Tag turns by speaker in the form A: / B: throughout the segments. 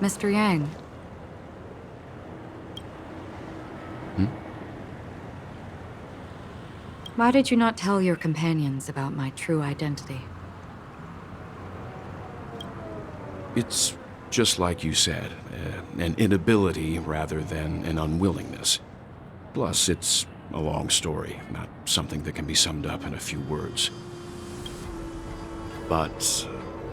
A: Mr. Yang.
B: Hmm?
A: Why did you not tell your companions about my true identity?
B: It's just like you said, an inability rather than an unwillingness. Plus, it's a long story, not something that can be summed up in a few words. But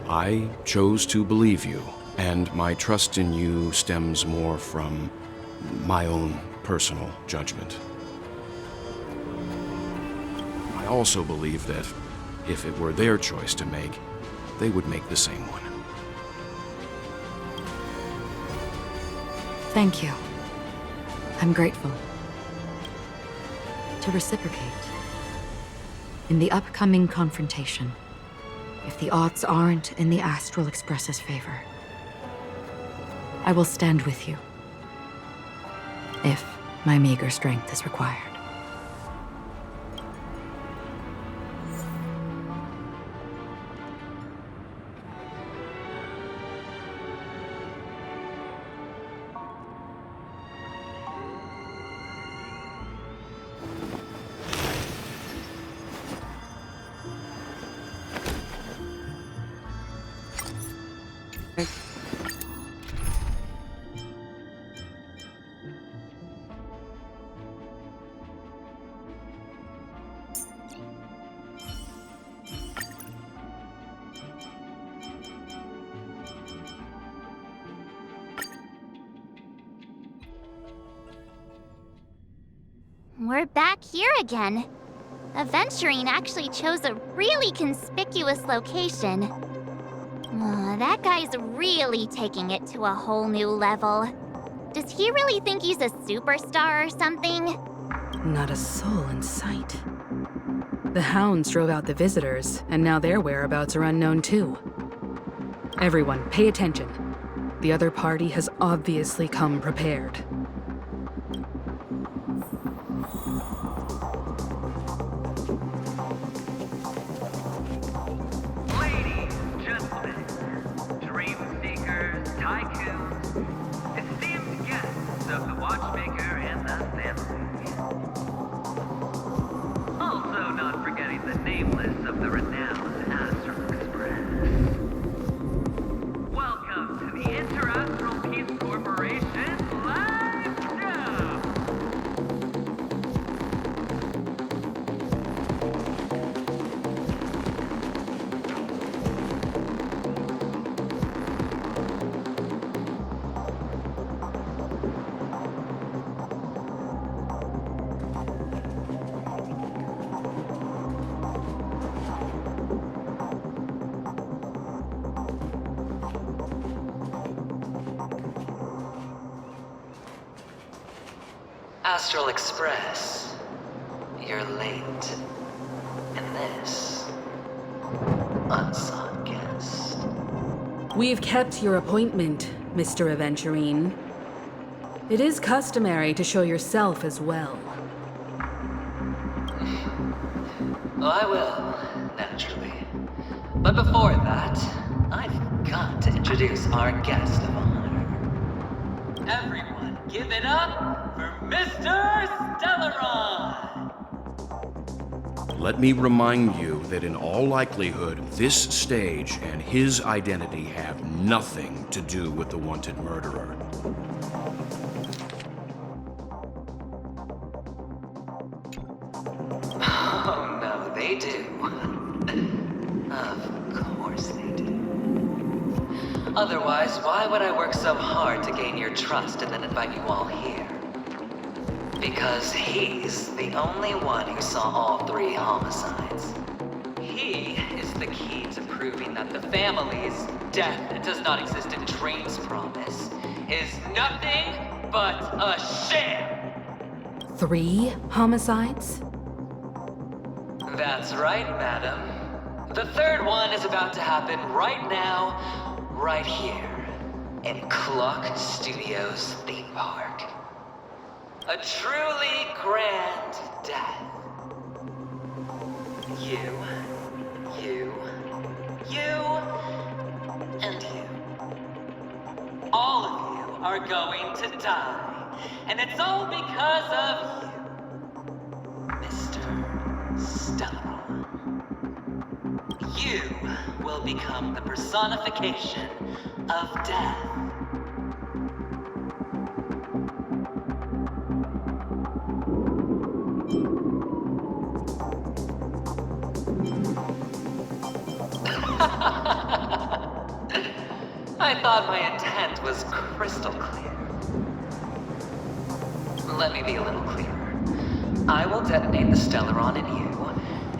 B: I chose to believe you, and my trust in you stems more from my own personal judgment. I also believe that if it were their choice to make, they would make the same one.
A: Thank you. I'm grateful. To reciprocate. In the upcoming confrontation, if the odds aren't in the Astral Express's favor, I will stand with you. If my meager strength is required.
C: We're back here again. Aventurine actually chose a really conspicuous location. That guy's really taking it to a whole new level. Does he really think he's a superstar or something?
D: Not a soul in sight. The hounds drove out the visitors, and now their whereabouts are unknown too. Everyone, pay attention. The other party has obviously come prepared.
E: Ladies, gentlemen, dream seekers, tycoons, esteemed guests of the Watchmaker and the family. Also not forgetting the nameless of the renowned Astral Express. Welcome to the Inter-Astral Peace Corporation live show!
F: Astral Express, you're late. And this, unsought guest.
D: We've kept your appointment, Mr. Aventurine. It is customary to show yourself as well.
F: Well, I will, naturally. But before that, I've got to introduce our guest of honor. Everyone, give it up for Mr. Stellaron!
B: Let me remind you that in all likelihood, this stage and his identity have nothing to do with the wanted murderer.
F: Oh, no, they do. Of course they do. Otherwise, why would I work so hard to gain your trust and then invite you all here? Because he's the only one who saw all 3 homicides. He is the key to proving that the family's death that does not exist in Train's promise is nothing but a sham!
D: 3 homicides?
F: That's right, madam. The 3rd one is about to happen right now, right here, in Clock Studios theme park. A truly grand death. You, and you. All are going to die. And it's all because of you, Mr. Stellaron. You will become the personification of death. I thought my intent was crystal clear. Let me be a little clearer. I will detonate the Stellaron in you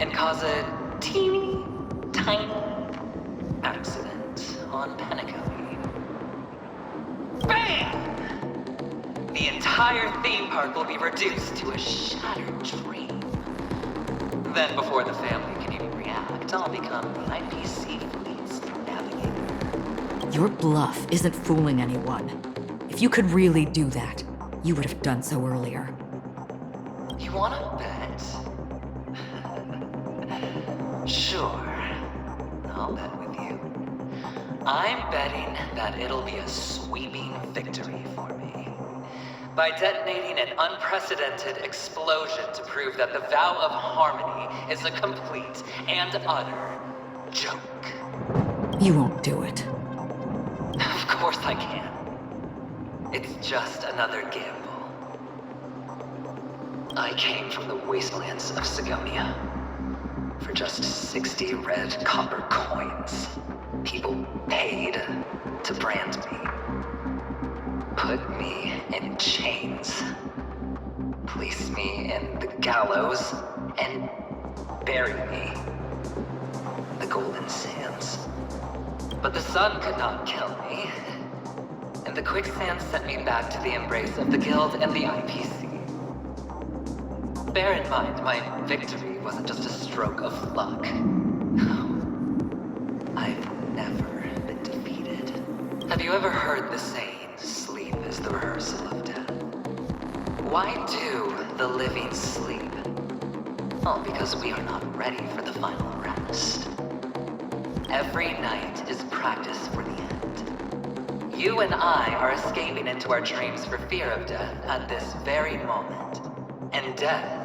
F: and cause a teeny, tiny accident on Penacony. Bam! The entire theme park will be reduced to a shattered dream. Then before the family can even react, I'll become the IPC fleet's navigator.
A: Your bluff isn't fooling anyone. If you could really do that, you would have done so earlier.
F: You wanna bet? Sure. I'll bet with you. I'm betting that it'll be a sweeping victory for me. By detonating an unprecedented explosion to prove that the vow of harmony is a complete and utter joke.
A: You won't do it.
F: Of course I can. It's just another gamble. I came from the wastelands of Sigonia. For just 60 red copper coins, people paid to brand me. Put me in chains. Place me in the gallows and bury me in the golden sands. But the sun could not kill me. And the quicksand sent me back to the embrace of the Guild and the IPC. Bear in mind, my victory wasn't just a stroke of luck. I've never been defeated. Have you ever heard the saying, sleep is the rehearsal of death? Why do the living sleep? Oh, because we are not ready for the final rest. Every night is practice for the end. You and I are escaping into our dreams for fear of death at this very moment. And death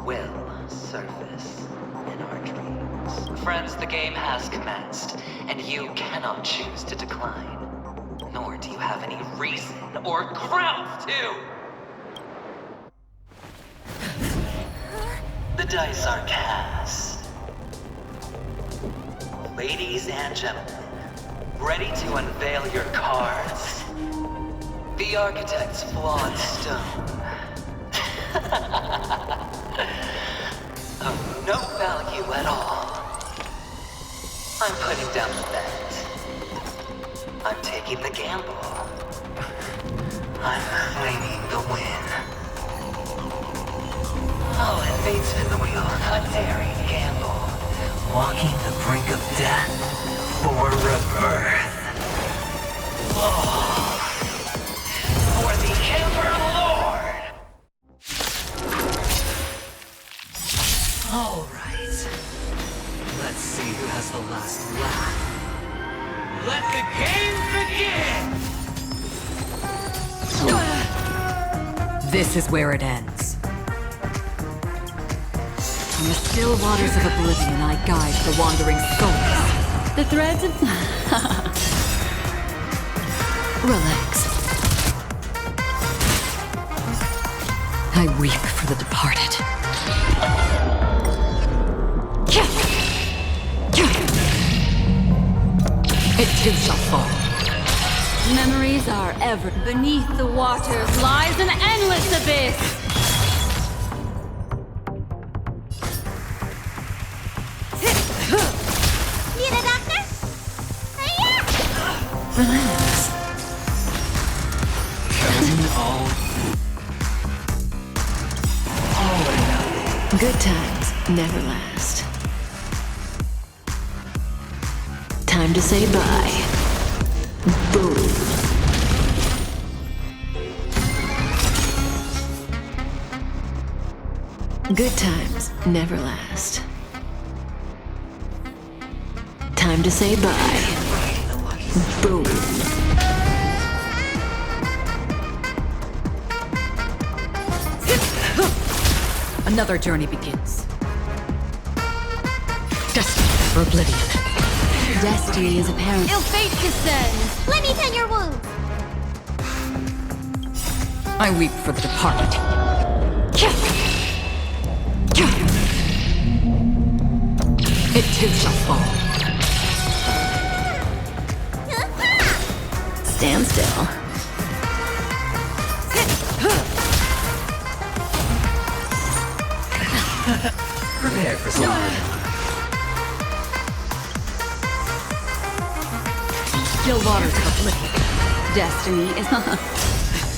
F: will surface in our dreams. Friends, the game has commenced, and you cannot choose to decline. Nor do you have any reason or grounds to! The dice are cast. Ladies and gentlemen, ready to unveil your cards? The architect's flawed stone. Of no value at all. I'm putting down the bet. I'm taking the gamble. I'm claiming the win. Oh, and fate spin the wheel. A daring gamble. Walking the brink of death for rebirth. Oh, for the Ember Lord! All right. Let's see who has the last laugh. Let the game begin!
A: This is where it ends. In the still waters of oblivion, I guide the wandering souls.
D: The threads of...
A: Relax. I weep for the departed. It too shall fall.
G: Memories are ever. Beneath the waters lies an endless abyss.
C: Need a doctor?
A: Relax. Good times never last. Time to say bye. Boom. Good times never last. Time to say bye. Boom. Another journey begins. Destiny for oblivion.
G: Destiny is apparent.
C: Ill fate descends. Let me tend your wounds.
A: I weep for the departed. It too shall fall.
G: Stand still.
E: Prepare for something.
A: Still waters of oblivion.
G: Destiny is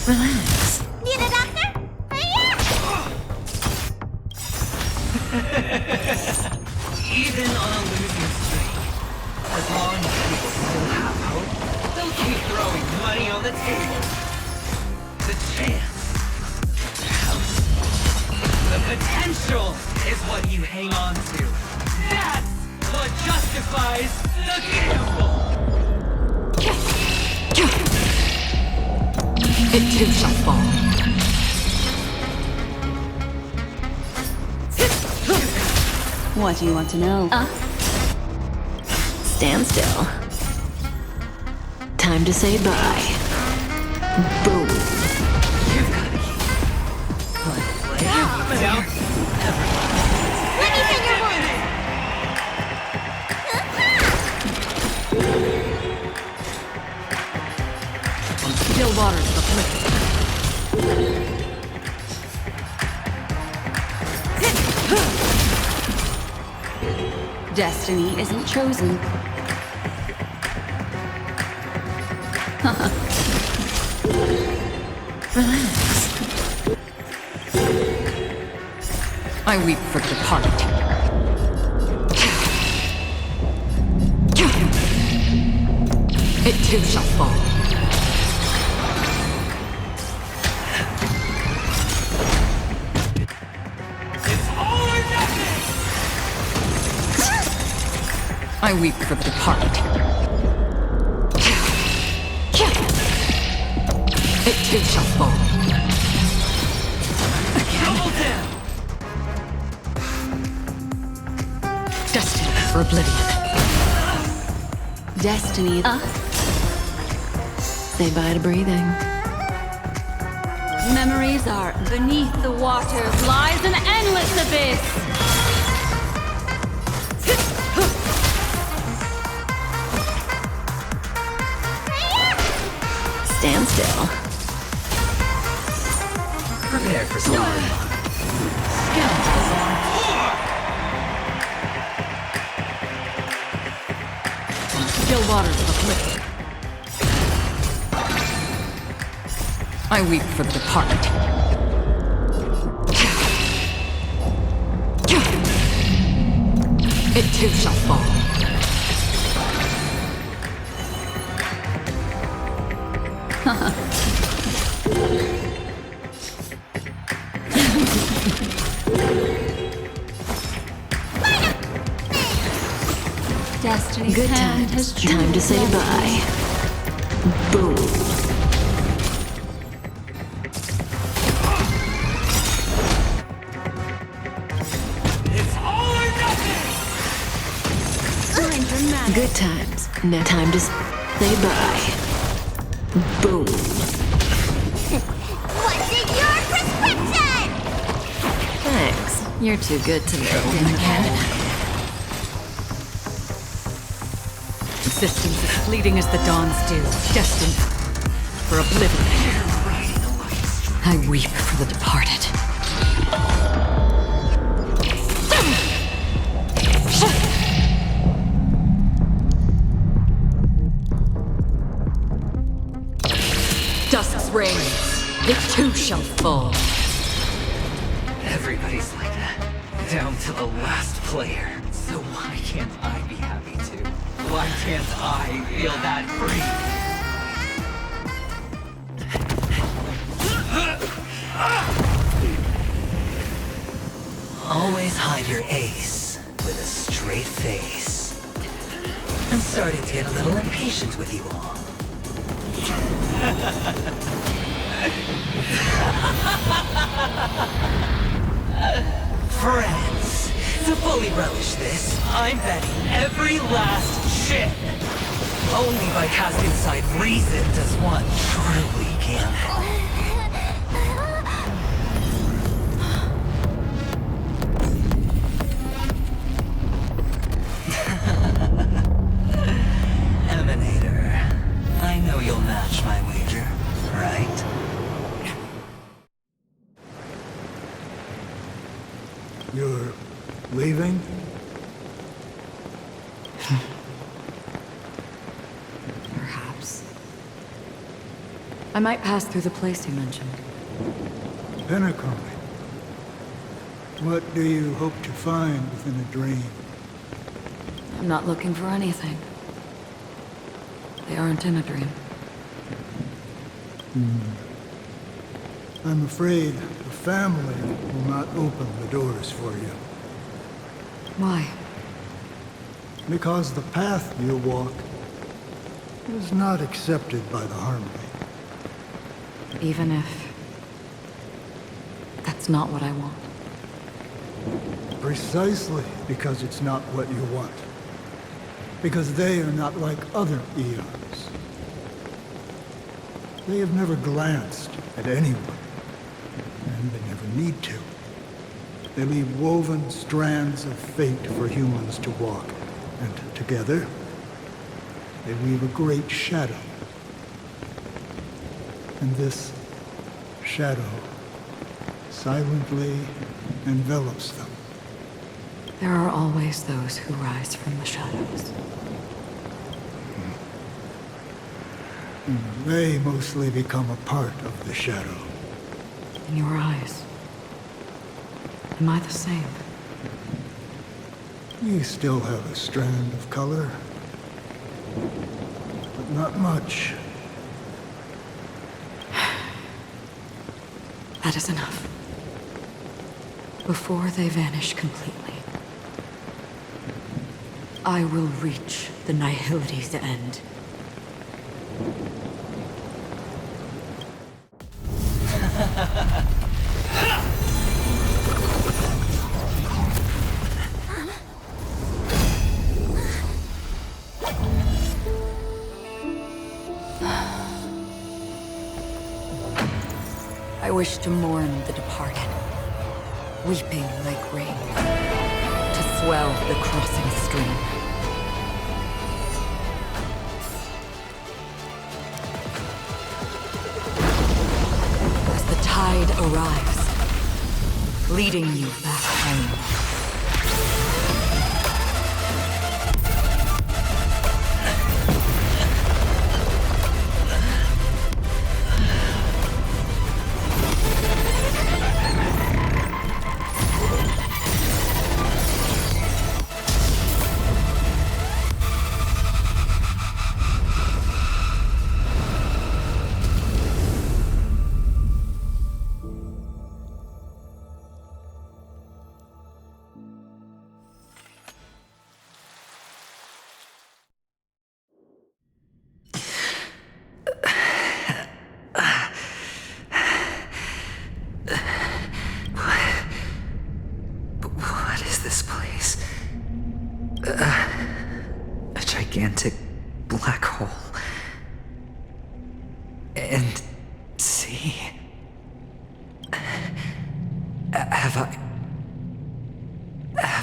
G: Relax.
C: Need a doctor?
E: Even on a losing streak, as long as people still have hope, they'll keep throwing money on the table. The chance, the potential is what you hang on to. That's what justifies the gamble.
A: It too shall fall.
G: What do you want to know? Stand still. Time to say bye. Boom.
E: Down.
C: Let me tend your wounds.
A: Still waters of oblivion.
G: Destiny isn't chosen. Relax.
A: I weep for the departed. It too shall fall.
E: It's all or nothing!
A: I weep for the departed. It too shall fall.
E: Double down!
A: Destiny for oblivion.
G: Destiny. Say bye to breathing. Memories are beneath the waters lies an endless abyss. Stand still.
E: Prepare for something. Scoundrels on tour!
A: Still waters of oblivion. I weep for the departed. It too shall fall.
G: Destiny's
A: Good
G: hand
A: times.
G: has
A: Time to say bye. Boom.
E: It's all or nothing!
G: Good times. Now time to say bye. Boom.
C: What's in your prescription?
G: Thanks. You're too good to me.
A: Existence as fleeting as the dawn's dew, destined for oblivion. I weep for the departed. Dusk's reign, it too shall fall.
E: Everybody's like that, down to the last player. So why can't I be happy too? Why can't I feel that free? Always hide your ace with a straight face. I'm starting to get a little impatient with you all. friends. To fully relish this, I'm betting every last chip. Only by casting aside reason does one truly gamble. Emanator, I know you'll match my wager, right?
H: You're leaving?
A: Perhaps. I might pass through the place you mentioned.
H: Pinnacle. What do you hope to find within a dream?
A: I'm not looking for anything. They aren't in a dream.
H: I'm afraid the family will not open the doors for you.
A: Why?
H: Because the path you walk is not accepted by the Harmony.
A: Even if... that's not what I want.
H: Precisely because it's not what you want. Because they are not like other eons. They have never glanced at anyone, and they never need to. They leave woven strands of fate for humans to walk, and together, they weave a great shadow. And this shadow silently envelops them.
A: There are always those who rise from the shadows.
H: They mostly become a part of the shadow.
A: In your eyes, am I the same?
H: You still have a strand of color, but not much.
A: That is enough. Before they vanish completely, I will reach the Nihility's end. I wish to mourn the departed, weeping like rain, to swell the crossing stream. As the tide arrives, leading you back home.
E: A gigantic black hole. And see... Have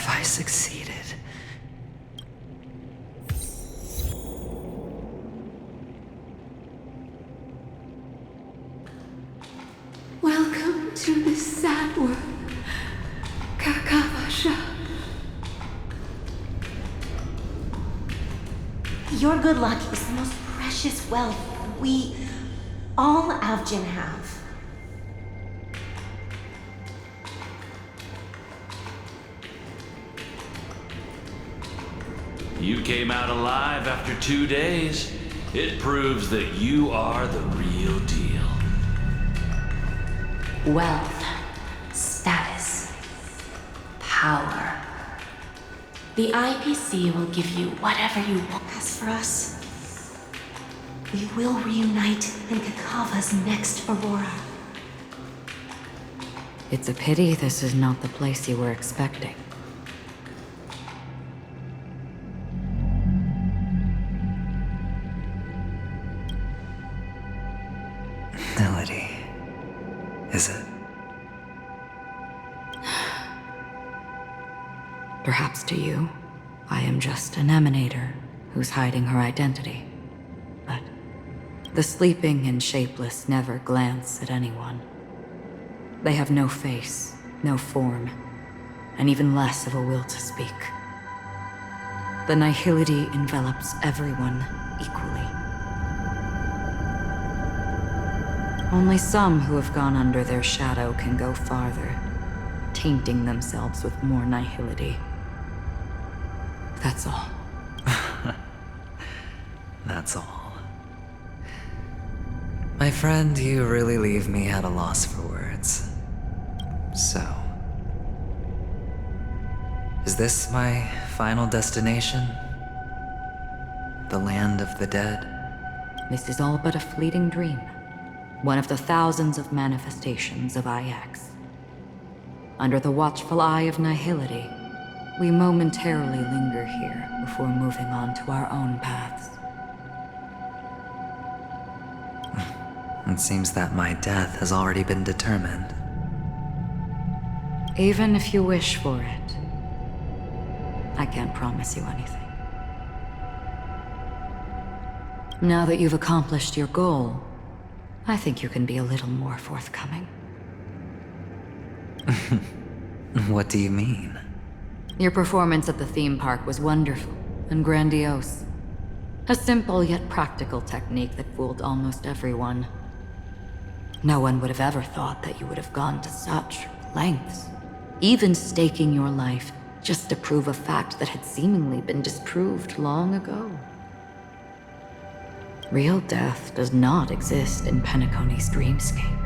E: I succeeded?
I: Welcome to this sad world, Kakavasha.
J: Your good luck is the most precious wealth we, all Avgin, have.
K: You came out alive after 2 days. It proves that you are the real deal.
J: Wealth, status, power. The IPC will give you whatever you want. As for us, we will reunite in Kakava's next Aurora.
A: It's a pity this is not the place you were expecting.
F: Melody. Is it?
A: Perhaps to you, I am just an emanator who's hiding her identity. But the sleeping and shapeless never glance at anyone. They have no face, no form, and even less of a will to speak. The nihility envelops everyone equally. Only some who have gone under their shadow can go farther, tainting themselves with more nihility. That's all.
F: That's all. My friend, you really leave me at a loss for words. So, is this my final destination? The land of the dead?
A: This is all but a fleeting dream. One of the thousands of manifestations of IX. Under the watchful eye of nihility, we momentarily linger here before moving on to our own paths.
F: It seems that my death has already been determined.
A: Even if you wish for it, I can't promise you anything. Now that you've accomplished your goal, I think you can be a little more forthcoming.
F: What do you mean?
A: Your performance at the theme park was wonderful and grandiose. A simple yet practical technique that fooled almost everyone. No one would have ever thought that you would have gone to such lengths, even staking your life just to prove a fact that had seemingly been disproved long ago. Real death does not exist in Penacony's dreamscape.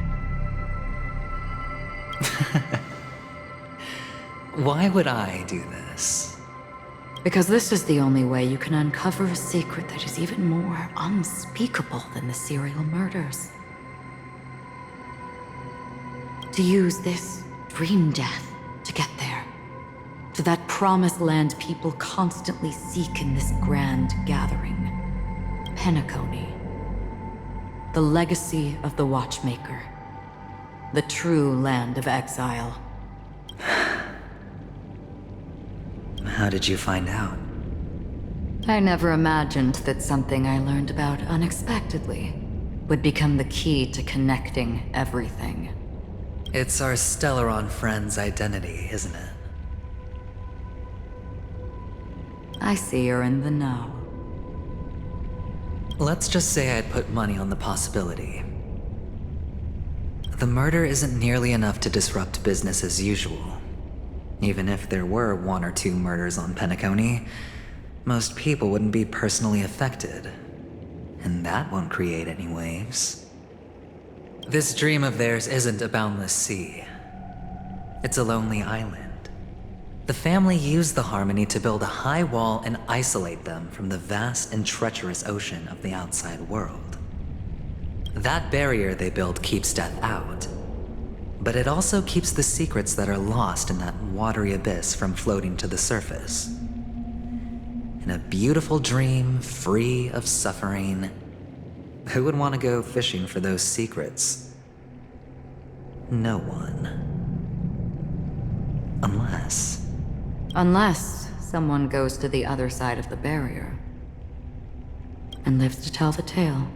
F: Why would I do this?
A: Because this is the only way you can uncover a secret that is even more unspeakable than the serial murders. To use this dream death to get there. To that promised land people constantly seek in this grand gathering. Penacony. The legacy of the Watchmaker. The true land of exile.
F: How did you find out?
A: I never imagined that something I learned about unexpectedly would become the key to connecting everything.
F: It's our Stellaron friend's identity, isn't it?
A: I see you're in the know.
F: Let's just say I'd put money on the possibility. The murder isn't nearly enough to disrupt business as usual. Even if there were 1 or 2 murders on Penacony, most people wouldn't be personally affected. And that won't create any waves. This dream of theirs isn't a boundless sea. It's a lonely island. The family used the Harmony to build a high wall and isolate them from the vast and treacherous ocean of the outside world. That barrier they built keeps death out, but it also keeps the secrets that are lost in that watery abyss from floating to the surface. In a beautiful dream, free of suffering, who would want to go fishing for those secrets? No one.
A: Unless someone goes to the other side of the barrier and lives to tell the tale.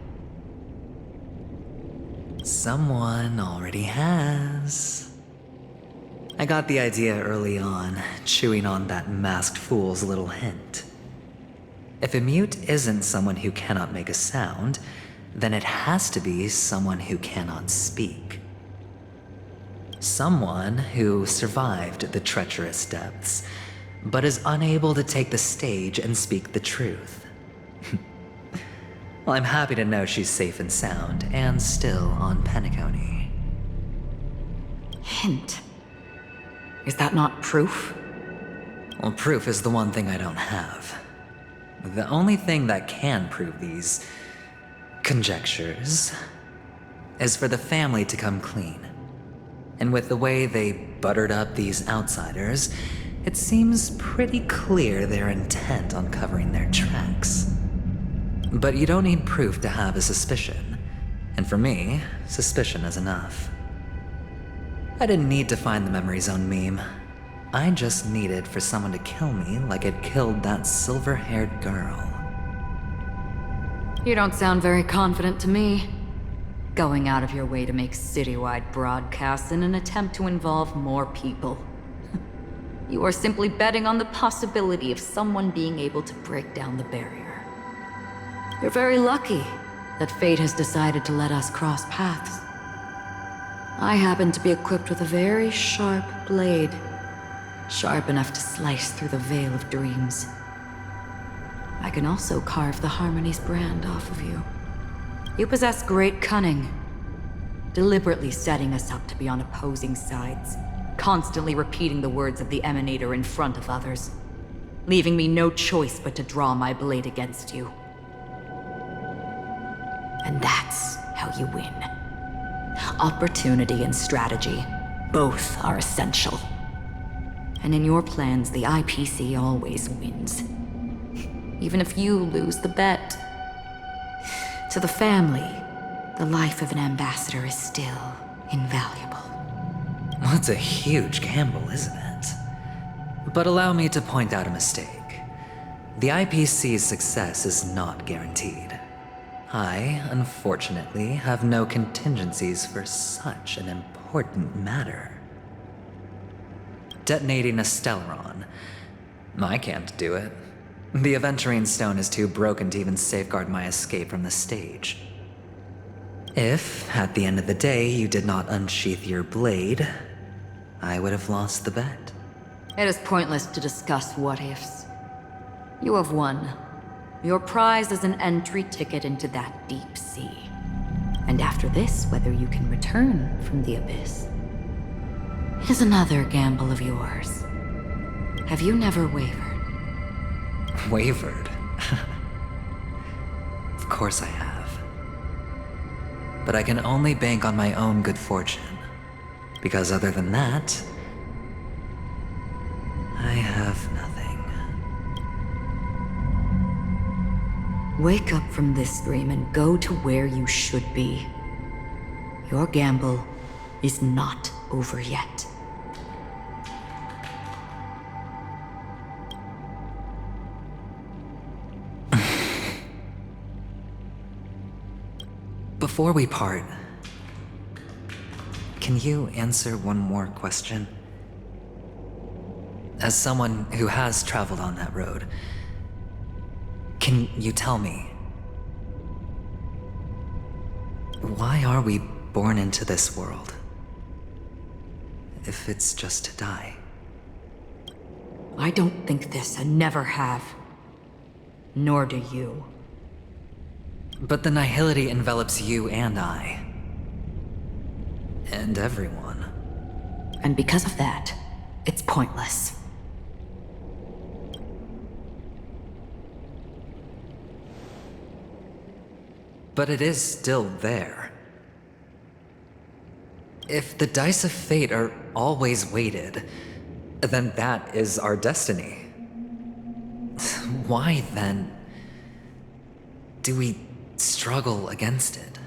F: Someone already has. I got the idea early on, chewing on that masked fool's little hint. If a mute isn't someone who cannot make a sound, then it has to be someone who cannot speak. Someone who survived the treacherous depths, but is unable to take the stage and speak the truth. Well, I'm happy to know she's safe and sound, and still on Penacony.
A: Hint. Is that not proof?
F: Well, proof is the one thing I don't have. The only thing that can prove these conjectures is for the family to come clean. And with the way they buttered up these outsiders, it seems pretty clear they're intent on covering their tracks. But you don't need proof to have a suspicion. And for me, suspicion is enough. I didn't need to find the memory zone meme. I just needed for someone to kill me like it killed that silver-haired girl.
A: You don't sound very confident to me. Going out of your way to make citywide broadcasts in an attempt to involve more people. You are simply betting on the possibility of someone being able to break down the barrier. You're very lucky that fate has decided to let us cross paths. I happen to be equipped with a very sharp blade, sharp enough to slice through the veil of dreams. I can also carve the Harmony's brand off of you. You possess great cunning, deliberately setting us up to be on opposing sides, constantly repeating the words of the Emanator in front of others, leaving me no choice but to draw my blade against you. And that's how you win. Opportunity and strategy, both are essential. And in your plans, the IPC always wins. Even if you lose the bet. To the family, the life of an ambassador is still invaluable.
F: Well, it's a huge gamble, isn't it? But allow me to point out a mistake. The IPC's success is not guaranteed. I, unfortunately, have no contingencies for such an important matter. Detonating a Stellaron. I can't do it. The Aventurine stone is too broken to even safeguard my escape from the stage. If, at the end of the day, you did not unsheath your blade, I would have lost the bet.
A: It is pointless to discuss what-ifs. You have won. Your prize is an entry ticket into that deep sea. And after this, whether you can return from the abyss is another gamble of yours. Have you never wavered?
F: Wavered? Of course I have. But I can only bank on my own good fortune. Because other than that, I have nothing.
A: Wake up from this dream and go to where you should be. Your gamble is not over yet.
F: Before we part, can you answer one more question? As someone who has traveled on that road, can you tell me, why are we born into this world? If it's just to die.
A: I don't think this and never have. Nor do you.
F: But the nihility envelops you and I. And everyone.
A: And because of that, it's pointless.
F: But it is still there. If the dice of fate are always weighted, then that is our destiny. Why, then, do we struggle against it?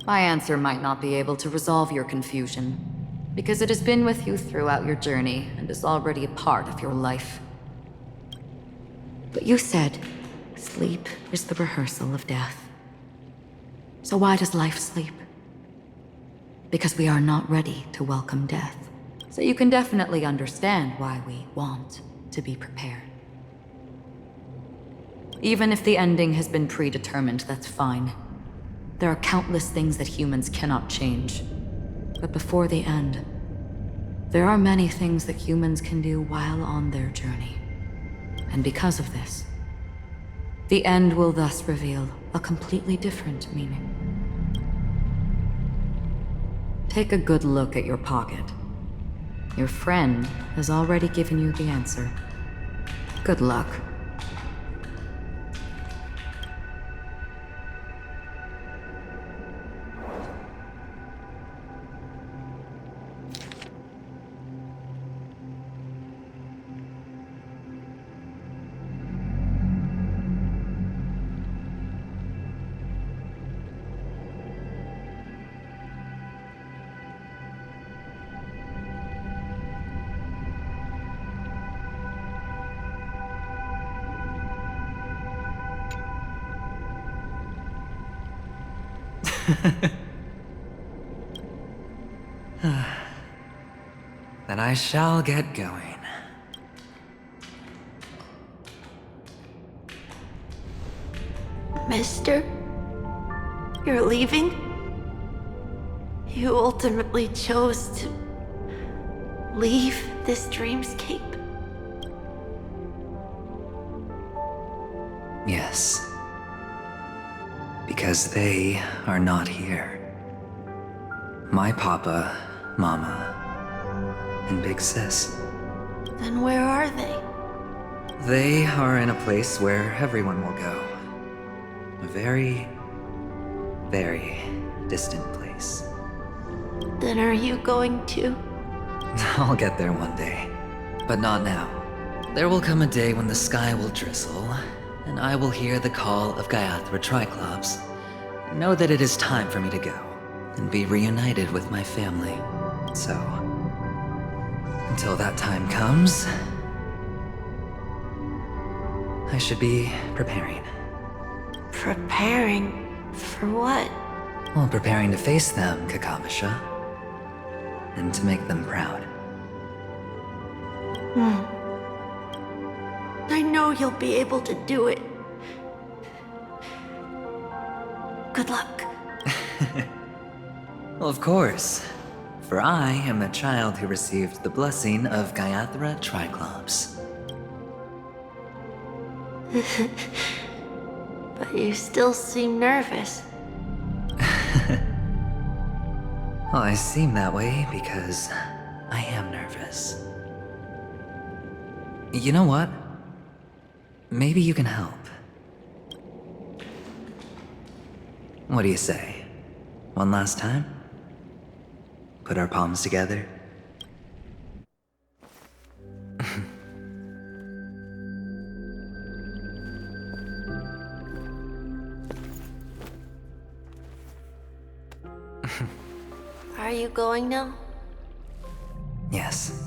A: My answer might not be able to resolve your confusion, because it has been with you throughout your journey and is already a part of your life. But you said, sleep is the rehearsal of death. So why does life sleep? Because we are not ready to welcome death. So you can definitely understand why we want to be prepared. Even if the ending has been predetermined, that's fine. There are countless things that humans cannot change. But before the end, there are many things that humans can do while on their journey. And because of this, the end will thus reveal a completely different meaning. Take a good look at your pocket. Your friend has already given you the answer. Good luck.
F: Then I shall get going.
J: Mister? You're leaving? You ultimately chose to leave this dreamscape?
F: Yes. Because they are not here. My papa, mama, and big sis.
J: Then where are they?
F: They are in a place where everyone will go. A very, very distant place.
J: Then are you going to?
F: I'll get there one day, but not now. There will come a day when the sky will drizzle, and I will hear the call of Gaiathra Triclops. Know that it is time for me to go, and be reunited with my family. So, until that time comes, I should be preparing.
J: Preparing for what?
F: Well, preparing to face them, Kakavasha. And to make them proud.
J: I know you'll be able to do it. Good luck.
F: Well, of course. For I am the child who received the blessing of Gaiathra Triclops.
J: But you still seem nervous.
F: Well, I seem that way because I am nervous. You know what? Maybe you can help. What do you say? One last time? Put our palms together?
J: Are you going now?
F: Yes.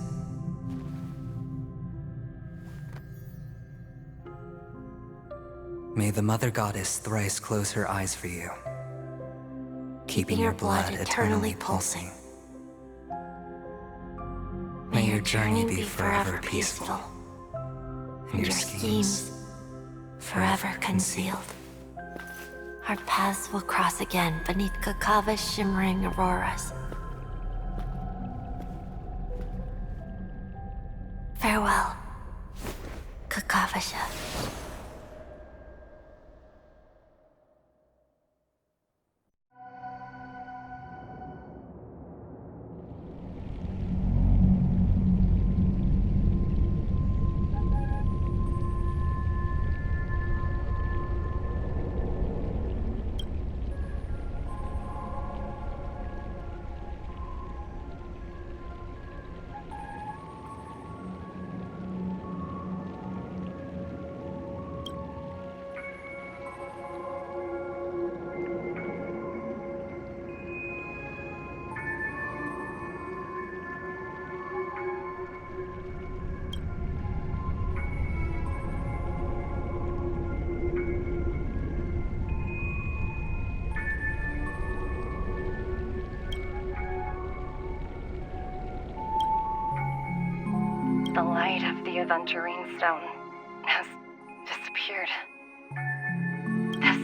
F: May the Mother Goddess thrice close her eyes for you, keeping your blood eternally pulsing. May your journey be forever peaceful, and your schemes
J: forever concealed. Our paths will cross again beneath Kakava's shimmering auroras. Farewell, Kakavasha.
A: The light of the Aventurine stone has disappeared. This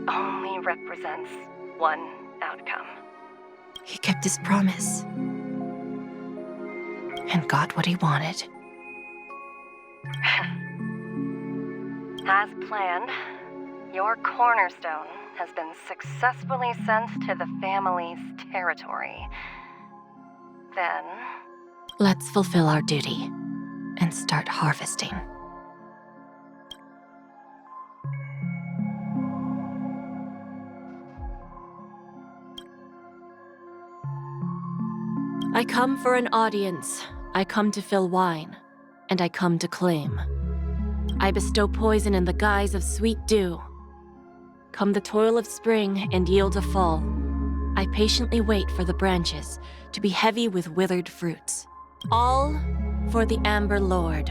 A: only represents one outcome.
J: He kept his promise. And got what he wanted.
A: As planned, your cornerstone has been successfully sent to the family's territory. Then...
J: Let's fulfill our duty and start harvesting. I come for an audience. I come to fill wine, and I come to claim. I bestow poison in the guise of sweet dew. Come the toil of spring and yield a fall. I patiently wait for the branches to be heavy with withered fruits. All for the Amber Lord.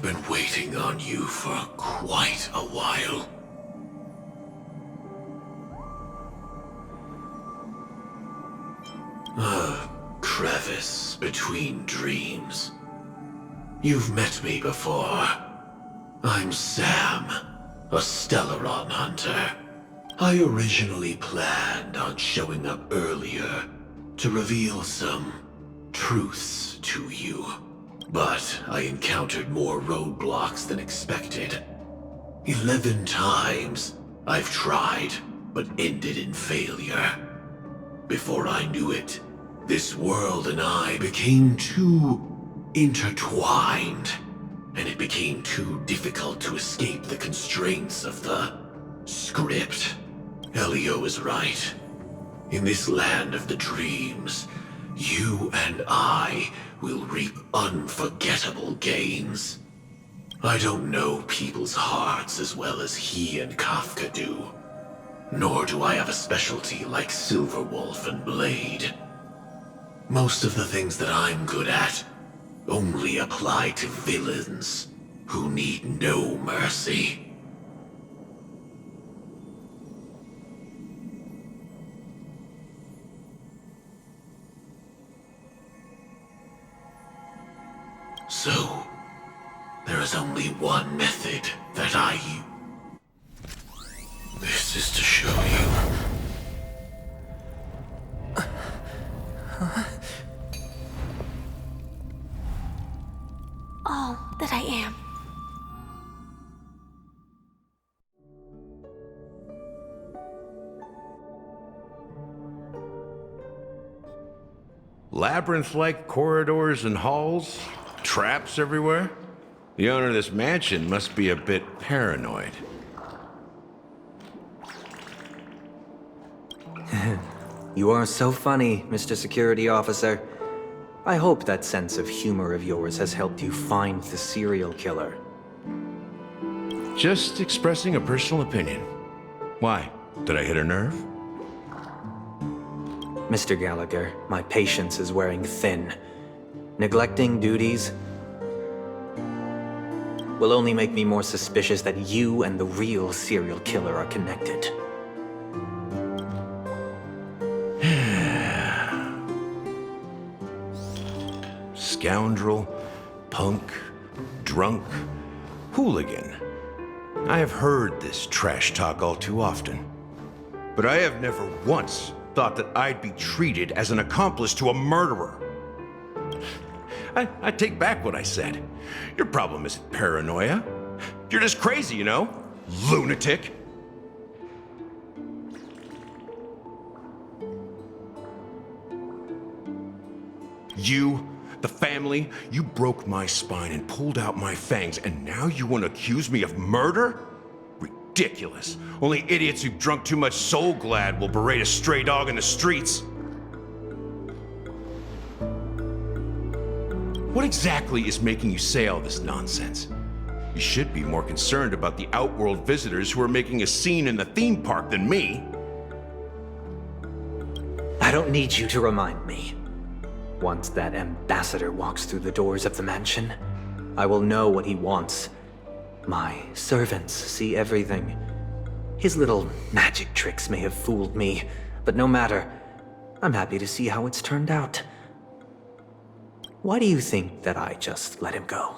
I: been waiting on you for quite a while. A crevice between dreams. You've met me before. I'm Sam, a Stellaron hunter. I originally planned on showing up earlier to reveal some truths to you. But I encountered more roadblocks than expected. 11 times I've tried, but ended in failure. Before I knew it, this world and I became too intertwined, and it became too difficult to escape the constraints of the script. Elio is right. In this land of the dreams, you and I will reap unforgettable gains. I don't know people's hearts as well as he and Kafka do. Nor do I have a specialty like Silverwolf and Blade. Most of the things that I'm good at only apply to villains who need no mercy. So, there is only one method that I use. This is to show you.
J: All that I am.
B: Labyrinth-like corridors and halls? Traps everywhere? The owner of this mansion must be a bit paranoid.
L: You are so funny, Mr. Security Officer. I hope that sense of humor of yours has helped you find the serial killer.
B: Just expressing a personal opinion. Why? Did I hit a nerve?
L: Mr. Gallagher, my patience is wearing thin. Neglecting duties will only make me more suspicious that you and the real serial killer are connected.
B: Scoundrel, punk, drunk, hooligan. I have heard this trash talk all too often. But I have never once thought that I'd be treated as an accomplice to a murderer. I take back what I said. Your problem isn't paranoia. You're just crazy, you know? Lunatic. You, the family, you broke my spine and pulled out my fangs, and now you want to accuse me of murder? Ridiculous. Only idiots who've drunk too much Soul Glad will berate a stray dog in the streets. What exactly is making you say all this nonsense? You should be more concerned about the Outworld visitors who are making a scene in the theme park than me.
L: I don't need you to remind me. Once that ambassador walks through the doors of the mansion, I will know what he wants. My servants see everything. His little magic tricks may have fooled me, but no matter. I'm happy to see how it's turned out. Why do you think that I just let him go?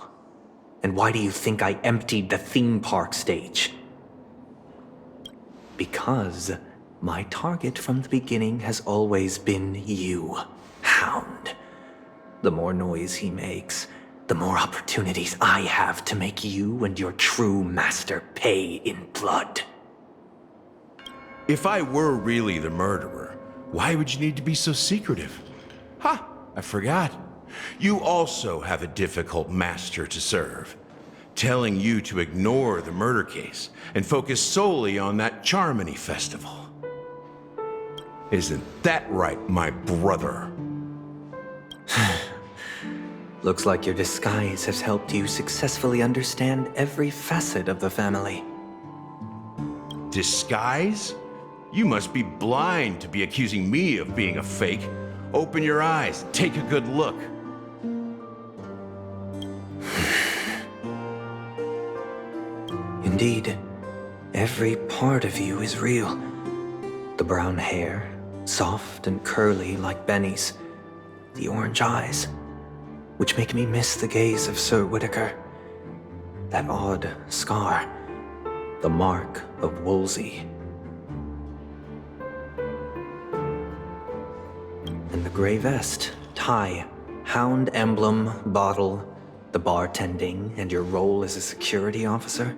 L: And why do you think I emptied the theme park stage? Because my target from the beginning has always been you, Hound. The more noise he makes, the more opportunities I have to make you and your true master pay in blood.
B: If I were really the murderer, why would you need to be so secretive? Ha! I forgot. You also have a difficult master to serve, telling you to ignore the murder case and focus solely on that Charmony festival. Isn't that right, my brother?
L: Looks like your disguise has helped you successfully understand every facet of the family.
B: Disguise? You must be blind to be accusing me of being a fake. Open your eyes, take a good look.
L: Indeed, every part of you is real. The brown hair, soft and curly like Benny's. The orange eyes, which make me miss the gaze of Sir Whitaker. That odd scar, the mark of Wolsey. And the gray vest, tie, hound emblem, bottle, the bartending, and your role as a security officer.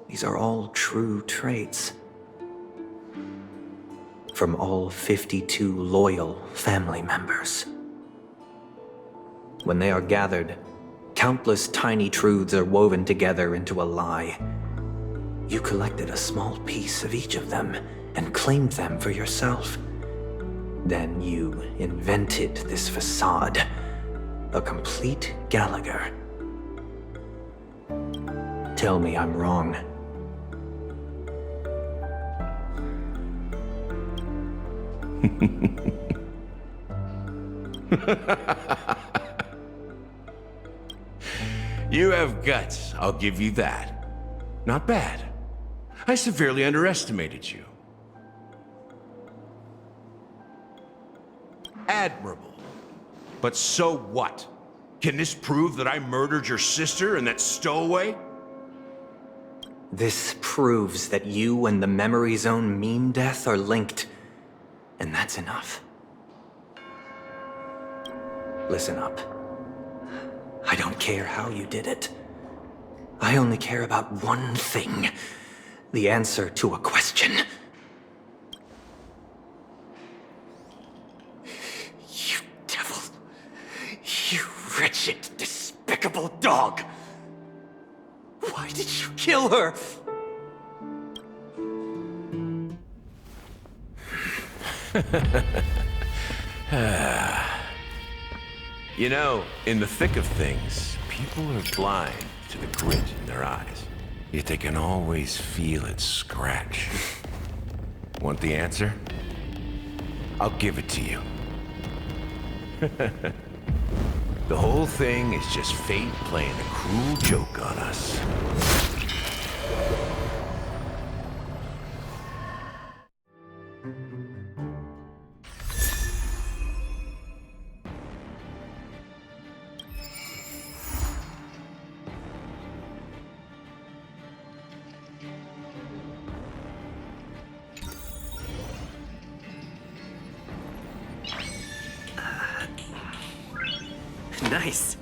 L: These are all true traits. From all 52 loyal family members. When they are gathered, countless tiny truths are woven together into a lie. You collected a small piece of each of them and claimed them for yourself. Then you invented this facade, a complete Gallagher. Tell me I'm wrong.
B: You have guts, I'll give you that. Not bad. I severely underestimated you. Admirable. But so what? Can this prove that I murdered your sister and that stowaway?
L: This proves that you and the Memory Zone meme death are linked. And that's enough. Listen up. I don't care how you did it. I only care about one thing. The answer to a question. You devil. You wretched, despicable dog. Why did you kill her?
B: You know, in the thick of things, people are blind to the grit in their eyes. Yet they can always feel it scratch. Want the answer? I'll give it to you. The whole thing is just fate playing a cruel joke on us.
L: Nice.